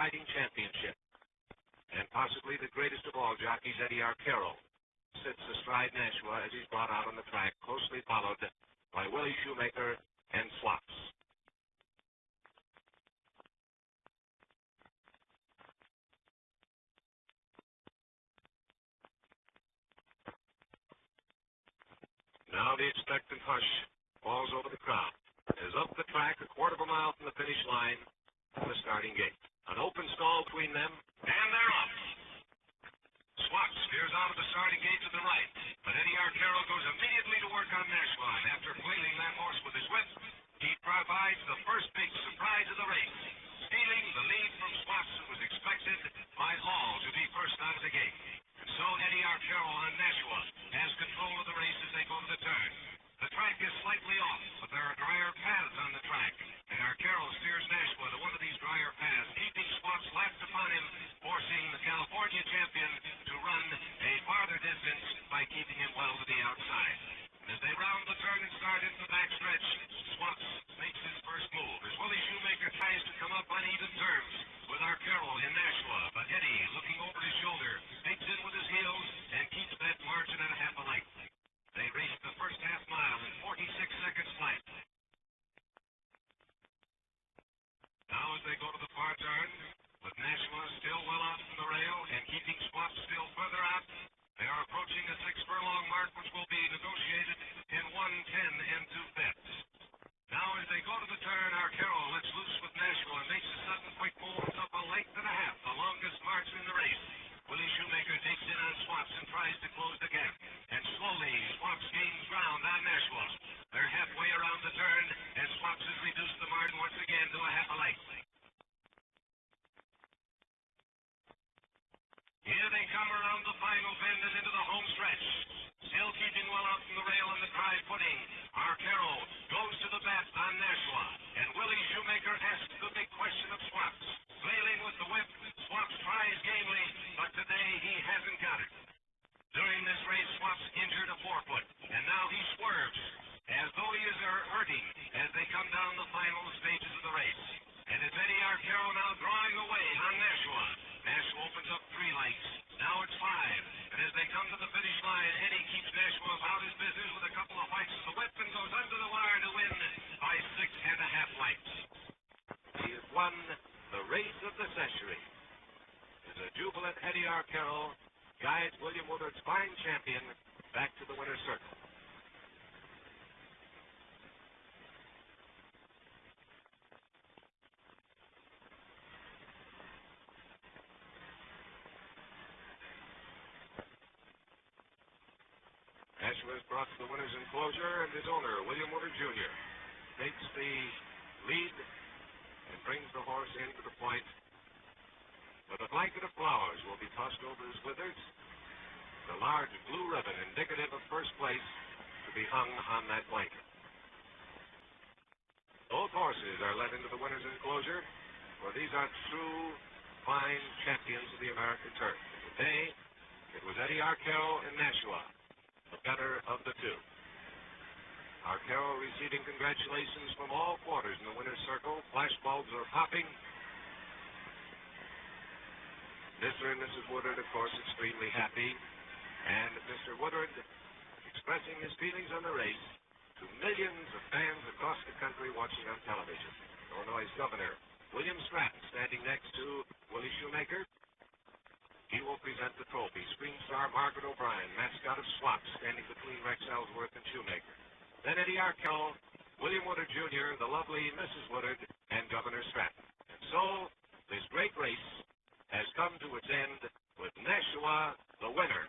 riding championship. And possibly the greatest of all jockeys, Eddie Arcaro, sits astride Nashua as he's brought out on the track, closely followed by Willie Shoemaker and Swaps. Now the expectant hush falls over the crowd as up the track, a quarter of a mile from the finish line, to the starting gate. An open stall between them, and they're off. Swaps veers out of the starting gate to the right, but Eddie Arcaro goes immediately to work on Nashua, and after flailing that horse with his whip, he provides the first big surprise of the race, stealing the lead from Swaps, who was expected by all to be first out of the gate. And so Eddie Arcaro on Nashua has control of the race as they go to the turn. The track is slightly off, but there are drier paths on the track, and Arcaro steers Nashua to one of these drier paths, keeping Swaps lapped upon him, forcing the California champion to run a farther distance by keeping him well to the outside. And as they round the turn and start into the backstretch, Swaps makes his first move as Willie Shoemaker tries to come up on even terms with Arcaro in Nashua, but Eddie, looking over his shoulder, digs in with his heels and keeps that margin at a half a length. They raced the first half mile in 46 seconds flat. Now as they go to the far turn, with Nashua still well out from the rail and keeping Swaps still further out, they are approaching a 6-furlong mark, which will be negotiated in 1:10 2/5. Now as they go to the turn, Arcaro lets loose with Nashua and makes a sudden quick move up a length and a half, the longest margin in the race. Willie Shoemaker takes in on Swaps and tries to close the gap. And slowly, Swaps gains ground on Nashua. They're halfway around the turn, and Swaps has reduced the margin once again to a half a length. Here they come around the final bend and into the home stretch. Still keeping well out from the rail on the dry footing, Arcaro goes to the bat on Nashua. And Willie Shoemaker asks the big question of Swaps. Flailing with the whip, Swaps tries gamely, but today he hasn't got it. During this race, Swaps injured a forefoot, and now he swerves, as though he is hurting as they come down the final stages of the race. And it's Eddie Arcaro now drawing away on Nashua. Nashua opens up 3 lengths. Now it's 5. And as they come to the finish line, Eddie keeps Nashua about his business with a couple of whacks of the whip and goes under the wire to win by 6½ lengths. He has won the race of the century. As a jubilant Eddie Arcaro guides William Woodard's fine champion back to the winner's circle. Nashua is brought to the winner's enclosure, and his owner, William Woodard Jr., takes the lead and brings the horse into the point. But a blanket of flowers will be tossed over his withers, the large blue ribbon indicative of first place to be hung on that blanket. Both horses are led into the winner's enclosure, for these are true fine champions of the American turf. Today, it was Eddie Arcaro and Nashua, the better of the two. Arcaro receiving congratulations from all quarters in the winner's circle. Flashbulbs are popping. Mr. and Mrs. Woodard, of course, extremely happy. And Mr. Woodard expressing his feelings on the race to millions of fans across the country watching on television. Illinois Governor William Stratton standing next to Willie Shoemaker. He will present the trophy. Screen star Margaret O'Brien, mascot of Swaps, standing between Rex Ellsworth and Shoemaker. Then Eddie Arcaro, William Woodard Jr., the lovely Mrs. Woodard, and Governor Stratton. And so, this great race has come to its end with Nashua the winner.